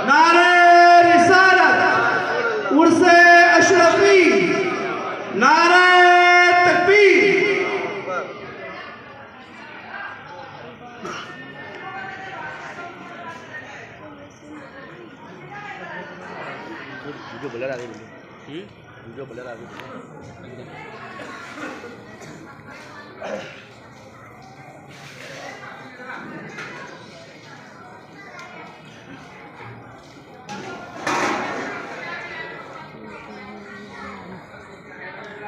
नारे रिसालत, उर्से अशरफी, नारे तकबीर। वीडियो ब्लर आ रही है, वीडियो ब्लर आ रही है।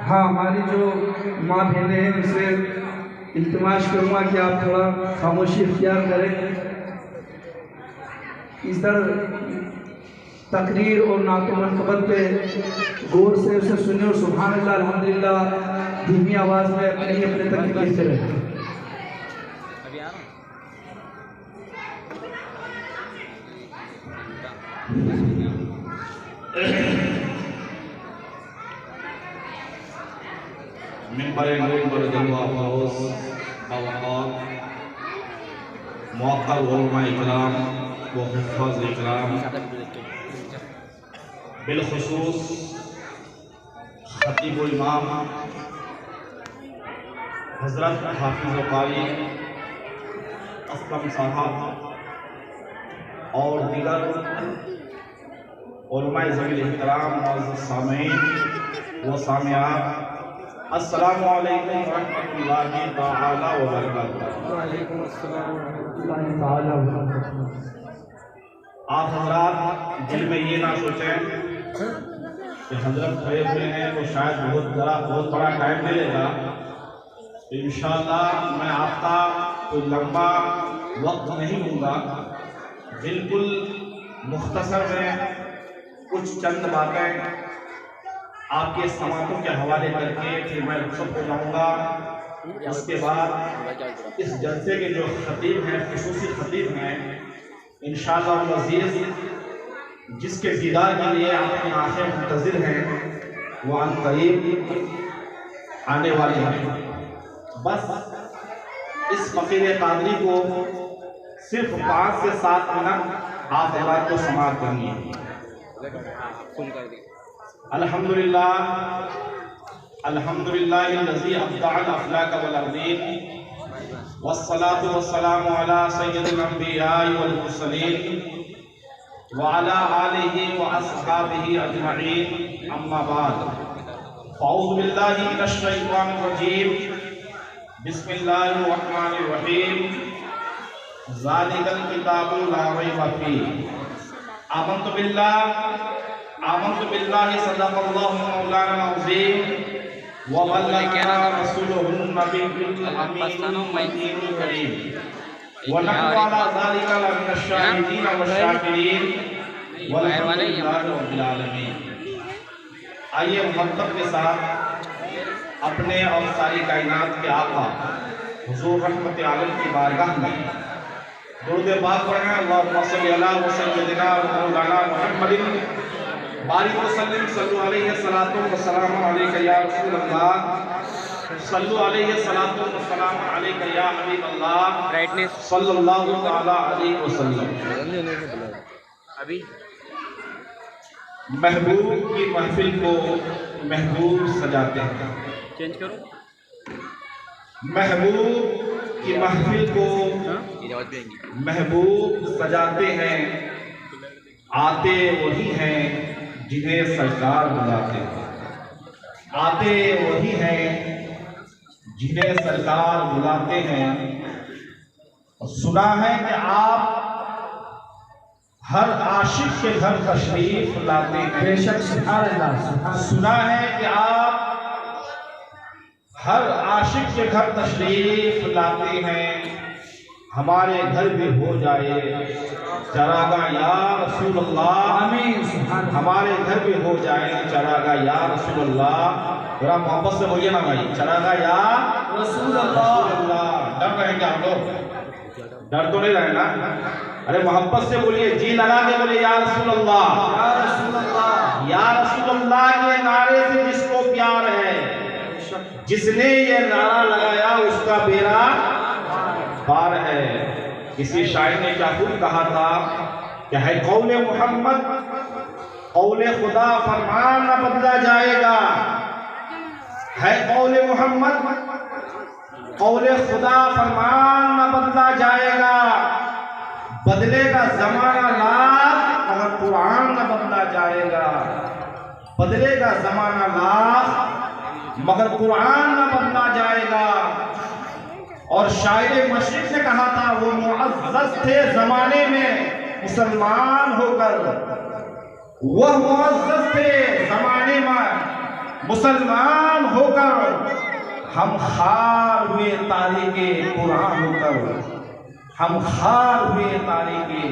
हाँ, हमारी जो माँ बहनें हैं उनसे इल्तिमास करूँगा कि आप थोड़ा खामोशी इख्तियार करें। इधर तकरीर और नातो मनक़बत पे गौर से उसे सुने और सुभान अल्लाह अल्हम्दुलिल्लाह धीमी आवाज़ में अपने तक कहते रहे। मिंबर नूर बरजल्वा फरोज बावक़ार मुअक्कर उलमा इकराम व हुफ़ाज़ इकराम, बिलख़ुसूस ख़तीबुल इमाम हज़रत हाफ़िज़ क़ारी असलम साहब और दीगर उलमाए ज़मील इहतराम मुअज़्ज़ज़ सामीईन व सामियात, अस्सलामु अलैकुम व रहमतुल्लाहि तआला व बरकातुहू। वालेकुम अस्सलाम व रहमतुल्लाहि तआला व बरकातुहू। आप हज़रात दिल में ये ना सोचें कि हज़रत खड़े हुए हैं तो शायद बहुत बड़ा टाइम ले लेगा। तो इंशाअल्लाह मैं आपका कोई लंबा वक्त नहीं लूँगा, बिल्कुल मुख्तसर में कुछ चंद बातें आपके समातों के हवाले करके फिर मैं रुखसत हो जाऊँगा। उसके बाद इस जलसे के जो खतीब हैं, खुसूसी खतीब हैं, इंशाअल्लाह अज़ीज़ जिसके दीदार के लिए आपकी आँखें मुंतज़िर हैं वो अन करीब आने वाले हैं। बस इस फ़कीर क़ादरी को सिर्फ 5 से 7 मिनट आप हज़रात को समाअत करनी है। अल्हम्दुलिल्लाह अल्हम्दुलिल्लाहिल्लज़ी अब्दअल अफ़लाक वल अर्दीन वस्सलातु वस्सलामु अला सय्यिदिल अंबिया'i वल मुरसलीन व अला आलिहि व अस्हाबिहि अजमईन, अम्मा बाद। अऊज़ु बिल्लाहि मिनश शैतानिर रजीम, बिस्मिल्लाहिर रहमानिर रहीम। ज़ालिकल किताबु ला रैब फीह, आमन्तु बिल्लाहि सदक़ल्लाहु मौलाना अज़ीम व बल्लगना रसूलुहुन नबियुल अमीनुल करीम व नहनु अला ज़ालिका लमिनश शाहिदीन व शाकिरीन वल्हम्दुलिल्लाहि रब्बिल आलमीन। आइए मोहब्बत के साथ अपने और सारी कायनात के आका हुज़ूर रहमत आलम की बारगाह में दुरूद पाक पढ़ें। अल्लाहुम्मा सल्लि अला सय्यिदिना व मौलाना मुहम्मदिन बारिक व सल्लिम सल्लु अलैहि सलातु व सलामु अलैका या रसूलल्लाह, सल्लु अलैहि सलातु व सलामु अलैका या हबीबल्लाह, सल्लल्लाहु तआला अलैहि वसल्लम। अभी महबूब की महफिल को महबूब सजाते हैं, चेंज करो। महबूब की महफिल को महबूब सजाते हैं, आते वही हैं जिन्हें सरकार बुलाते हैं, आते वही हैं जिन्हें सरकार बुलाते हैं। सुना है कि आप हर आशिक के घर तशरीफ लाते हैं, बेशक सुभान अल्लाह। सुना है कि आप हर आशिक के घर तशरीफ लाते हैं। हमारे घर भी हो जाए चरागा या रसूल अल्लाह, आमीन सुभान। हमारे घर भी हो जाए चरागा या रसूल अल्लाह। जरा मोहब्बत से बोलिए ना भाई, चरागा या रसूल अल्लाह। डर रहे क्या आप लोग? डर तो नहीं रहे ना? अरे मोहब्बत से बोलिए, जी लगा के बोलिए या रसूल अल्लाह, या रसूल अल्लाह। या रसूल अल्लाह के नारे से जिसको प्यार है, जिसने ये नारा लगाया उसका बेड़ा पार है। किसी शायर ने क्या खूब कहा था क्या है कौले मोहम्मद, कौले खुदा फरमान न बदला जाएगा। है कौले मोहम्मद, कौले खुदा फरमान न बदला जाएगा। बदलेगा जमाना लाख मगर कुरान न बदला जाएगा। बदलेगा जमाना लाख मगर कुरान न बदला जाएगा। और शायर मशरिक ने कहा था, वो मुअज़्ज़ज़ थे जमाने में मुसलमान होकर, वह मुअज़्ज़ज़ थे जमाने में मुसलमान होकर। हम खार हुए तारीके कुरान होकर, हम खार हुए तारीके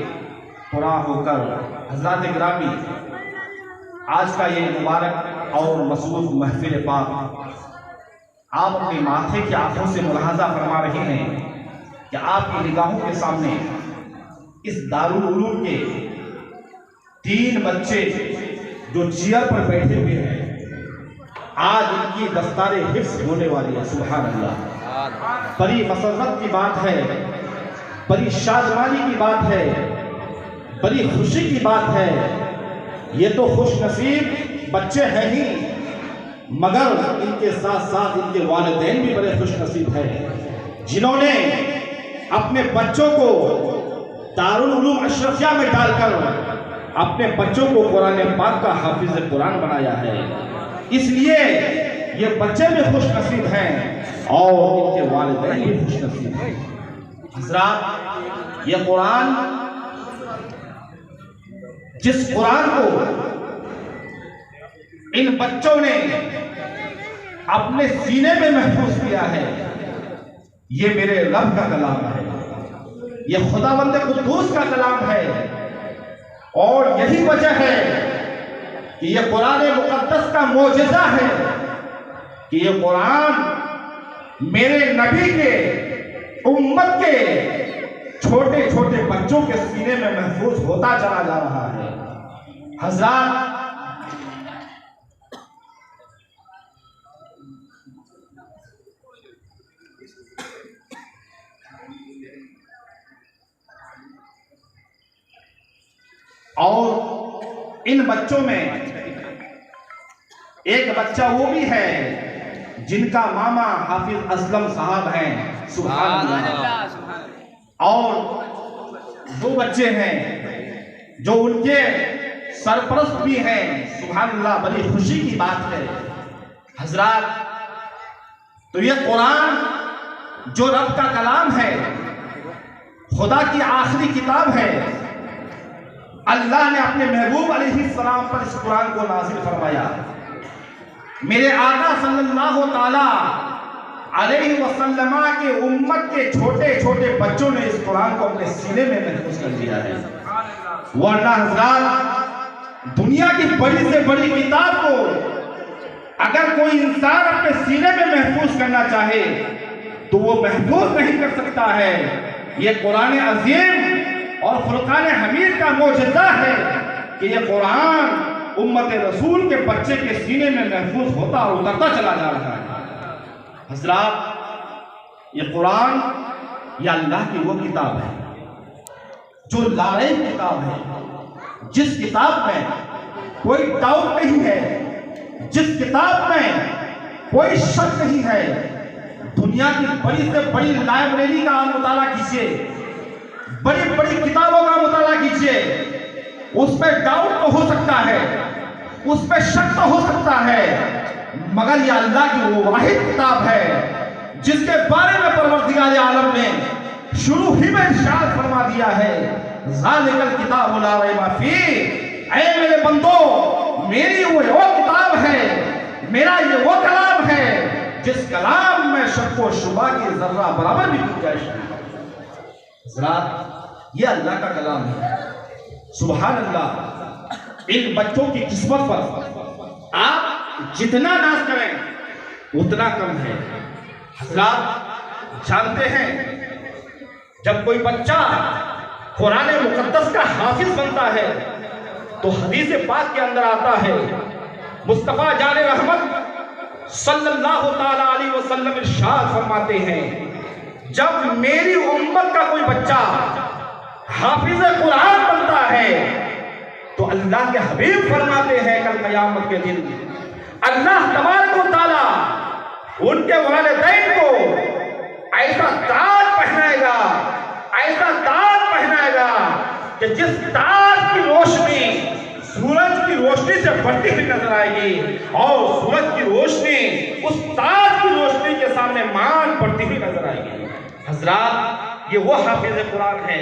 कुरान होकर। हज़रात गिरामी, आज का ये मुबारक और मसरूफ महफिल पाक आप अपने माथे की आंखों से मुलाहाजा फरमा रहे हैं कि आपकी निगाहों के सामने इस दारुल उलूम के 3 बच्चे जो चेयर पर बैठे हुए हैं, आज इनकी दस्तारे हिफ्ज़ होने वाली है। सुभान अल्लाह, बड़ी मसरत की बात है, बड़ी शादमानी की बात है, बड़ी खुशी की बात है। ये तो खुश नसीब बच्चे हैं ही, मगर इनके साथ साथ इनके वालिदैन भी बड़े खुश नसीब हैं, जिन्होंने अपने बच्चों को दारुल उलूम अशरफिया में डालकर अपने बच्चों को कुरान पाक का हाफिज कुरान बनाया है। इसलिए ये बच्चे भी खुश नसीब हैं और इनके वालिदैन भी खुश नसीब हैं। हज़रात, ये कुरान, जिस कुरान को इन बच्चों ने अपने सीने में महफूज किया है, ये मेरे रब का कलाम है, ये खुदावंद कुद्दूस का कलाम है। और यही वजह है कि ये कुरान मुक़द्दस का मोजज़ा है कि ये कुरान मेरे नबी के, उम्मत के छोटे छोटे बच्चों के सीने में महफूज होता चला जा रहा है। हज़रात, और इन बच्चों में एक बच्चा वो भी है जिनका मामा हाफिज असलम साहब हैं। सुभान अल्लाह। और 2 बच्चे हैं जो उनके सरपरस्त भी हैं। सुभान अल्लाह, बड़ी खुशी की बात है। हजरात, तो ये कुरान जो रब का कलाम है, खुदा की आखिरी किताब है, अल्लाह ने अपने महबूब अलैहिस्सलाम पर इस कुरान को नाज़िल फरमाया। मेरे आका सल्लल्लाहु ताला अलैहि वसल्लम के उम्मत के छोटे छोटे बच्चों ने इस कुरान को अपने सीने में महफूज कर दिया है। वरना हज़रात, दुनिया की बड़ी से बड़ी किताब को अगर कोई इंसान अपने सीने में महफूज करना चाहे तो वो महफूज नहीं कर सकता है। ये कुरान अजीम और फुरकान हमीद का मोजज़ा है कि ये कुरान उम्मत रसूल के बच्चे के सीने में महफूज होता और उतरता चला जा रहा है। हज़रात, ये कुरान या अल्लाह की वो किताब है जो लारैब किताब है, जिस किताब में कोई डाउट नहीं है, जिस किताब में कोई शक नहीं है। दुनिया की बड़ी से बड़ी लाइब्रेरी का आप मुताला कीजिए, बड़ी बड़ी किताबों का मुताला कीजिए, उस पर डाउट तो हो सकता है, उस पर शक तो हो सकता है, मगर ये अल्लाह की वो वाहिद किताब है जिसके बारे में परवरदिगार आलम ने शुरू ही में इरशाद फरमा दिया है, ज़ालिकल किताबु ला रैब फीह। ऐ मेरे बंदो, मेरी वो किताब है, मेरा ये वो कलाम है जिस कलाम में शक व शुबा की जर्रा बराबर भी गुंजाइश नहीं। ये अल्लाह का कलाम है। सुभान अल्लाह। इन बच्चों की किस्मत पर आप जितना नाज करें उतना कम है। हज़रात जानते हैं, जब कोई बच्चा कुरान मुक़द्दस का हाफिज बनता है तो हदीस पाक के अंदर आता है, मुस्तफ़ा जान रहमत सल्लल्लाहु ताला अलैहि वसल्लम इरशाद फरमाते हैं, जब मेरी उम्मत का कोई बच्चा हाफिज कुरान बनता है तो अल्लाह के हबीब फरमाते हैं कल क़यामत के दिन अल्लाह तबारक व तआला उनके वालिदैन को ऐसा ताज पहनाएगा, ऐसा ताज पहनाएगा कि जिस ताज की रोशनी सूरज की रोशनी से बढ़ती हुई नजर आएगी और सूरज की रोशनी उस ताज की रोशनी के सामने मान पड़ती हुई नजर आएगी। हजरात, ये वो हाफिज कुरान है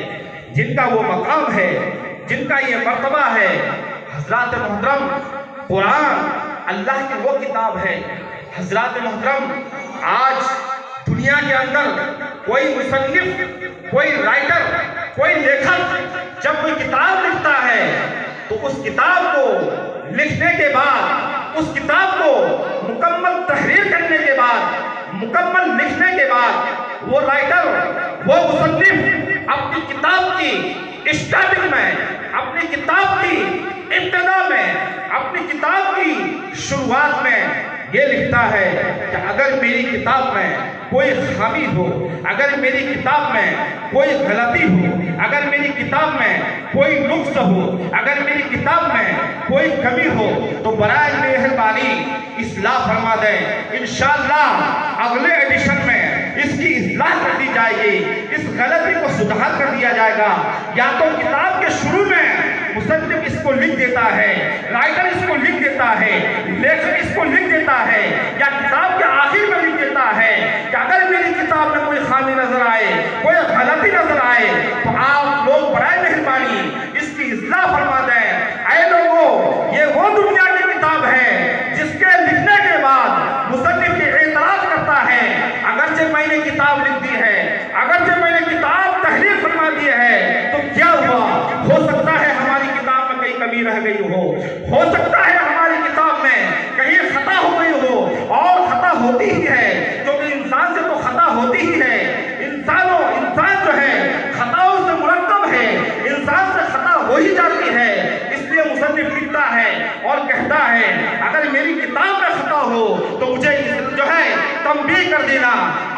जिनका वो मकाम है, जिनका ये मर्तबा है। हजरात मोहतरम, कुरान अल्लाह की वो किताब है। हजरात मोहतरम, आज दुनिया के अंदर कोई मुसन्निफ, कोई राइटर, कोई लेखक जब कोई किताब लिखता है तो उस किताब को लिखने के बाद, उस किताब को मुकम्मल तहरीर करने के बाद, मुकम्मल लिखने के बाद वो राइटर, वो मुसन्निफ अपनी किताब की स्टार्टिंग में, अपनी किताब की इब्तिदा में, अपनी किताब की शुरुआत में ये लिखता है कि अगर मेरी किताब में कोई खामी हो, अगर मेरी किताब में कोई गलती हो, अगर मेरी किताब में कोई नुक्स हो, अगर मेरी किताब में कोई कमी हो तो बराए मेहरबानी इस्लाह फरमा दें। इंशाअल्लाह अगले एडिशन में इसकी इस्लाह कर दी जाएगी, इस गलती को सुधार कर दिया जाएगा। या तो किताब के शुरू में मुसन्निफ इसको लिख देता है, राइटर इसको लिख देता है, लेखक इसको लिख देता है, या किताब के आखिर में लिख देता है कि अगर मेरी किताब में कोई खामी नजर आए, कोई गलती नजर आए तो आप लोग बराए मेहरबानी इसकी इस्लाह फरमा दें। ऐ लोगों, ये वो दुनिया की किताब है जिसके लिखने के बाद मुसन्निफ के एतराज करता है अगरचे मैंने किताब लिख दी है, अगरचे मैंने किताब तहरीर फरमा दी है तो क्या हुआ? हो सकता है हमारी किताब में कहीं कमी रह गई हो सकता है हमारी किताब में कहीं खता हो गई हो, और खता होती ही है क्योंकि इंसान से तो खता होती ही है। इंसान जो है खताओं से मुरक्कब है, इंसान से खता हो ही जाती है। इसलिए मुसन्निफ लिखता है और कहता है अगर मेरी किताब में खता हो तो मुझे जो है तंबीह कर देना,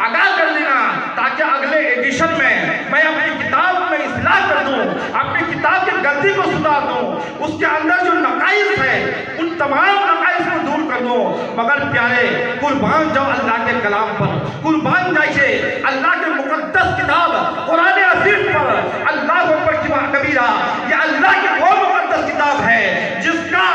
आगाह कर देना, ताकि अगले एडिशन में मैं अपनी किताब में इस्लाह कर दूं, अपनी किताब की गलती को सुधार दूं, उसके अंदर जो नकाइस है उन तमाम नकाइस को दूर कर दूं। मगर प्यारे, कुर्बान जाओ अल्लाह के कलाम पर, कुर्बान जाइए अल्लाह के मुकद्दस किताब कुरान अजीम पर। अल्लाह अकबर कबीरा, ये अल्लाह की वो मुकद्दस किताब है जिसका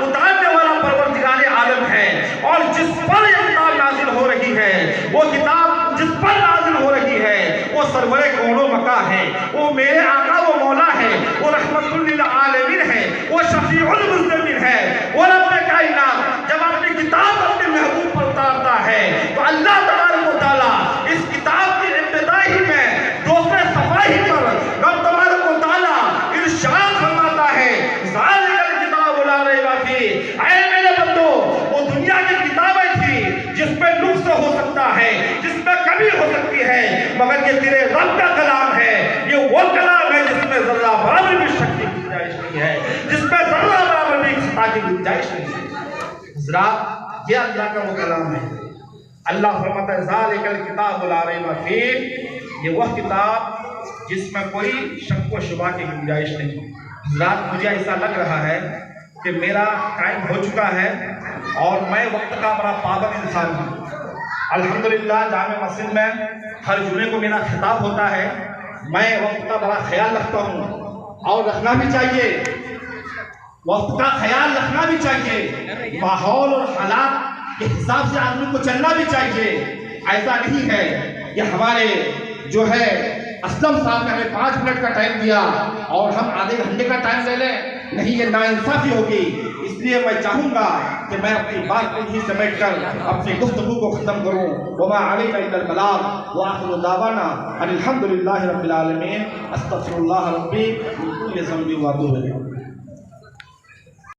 उतारने वाला परवरदिगार आलम है, और जिस पर ये किताब नाजिल हो रही है, वो किताब जिस पर नाजिल हो रही है वो सरवरे कौनो मका है, वो मेरे आका, वो मौला है, वो रहमतुल लिल आलमीन है, वो शफीउल मुज़्निबीन है, वो रब्बे कायनात। जब अपनी किताब अपने महबूब पर उतारता है तो अल्लाह तबारक व तआला इस किताब की इब्तिदा ही में दूसरे सफ़ा ही पर रब तबारक व तआला इरशाद फरमाता है ज़ालिकल किताबु ला रैबा फीह। ऐ मेरे बंदो, वो दुनिया की किताबें थी जिसमें नुक्स हो सकता है, जिसमें कमी हो सकती है, मगर ये तेरे रब का कलाम है। ये वो कलाम है जिसमें जर्रा बराबर भी शक की गुंजाइश नहीं है, जिसमें जर्रा बराबर भी खता की गुंजाइश नहीं है। हज़रात, ये अल्लाह का वो कलाम है। अल्लाह फरमाता है ज़ालिकल किताबु ला रैबा फीह, ये वह किताब जिसमें कोई शक व शुबा की गुंजाइश नहीं। हज़रात, मुझे ऐसा लग रहा है कि मेरा टाइम हो चुका है और मैं वक्त का बड़ा पाबंद इंसान हूँ। अल्हम्दुलिल्लाह जामे मस्जिद में हर जुमे को मेरा खिताब होता है। मैं वक्त का बड़ा ख्याल रखता हूँ और रखना भी चाहिए, वक्त का ख्याल रखना भी चाहिए, माहौल और हालात के हिसाब से आदमी को चलना भी चाहिए। ऐसा नहीं है कि हमारे जो है असलम साहब ने हमें 5 मिनट का टाइम दिया और हम आधे घंटे का टाइम ले लें, नहीं, ये नाइंसाफी होगी। इसलिए मैं चाहूँगा कि मैं अपनी बात को ही समेट कर अपनी गुफ्तगू को ख़त्म करूँ। वमा अलैना इल्लल बलाग व आखिरु दावाना अनिल हम्दुलिल्लाहि रब्बिल आलमीन। अस्तगफिरुल्लाह रब्बी मिन कुल्लि ज़ंबि व अतूबु इलैह।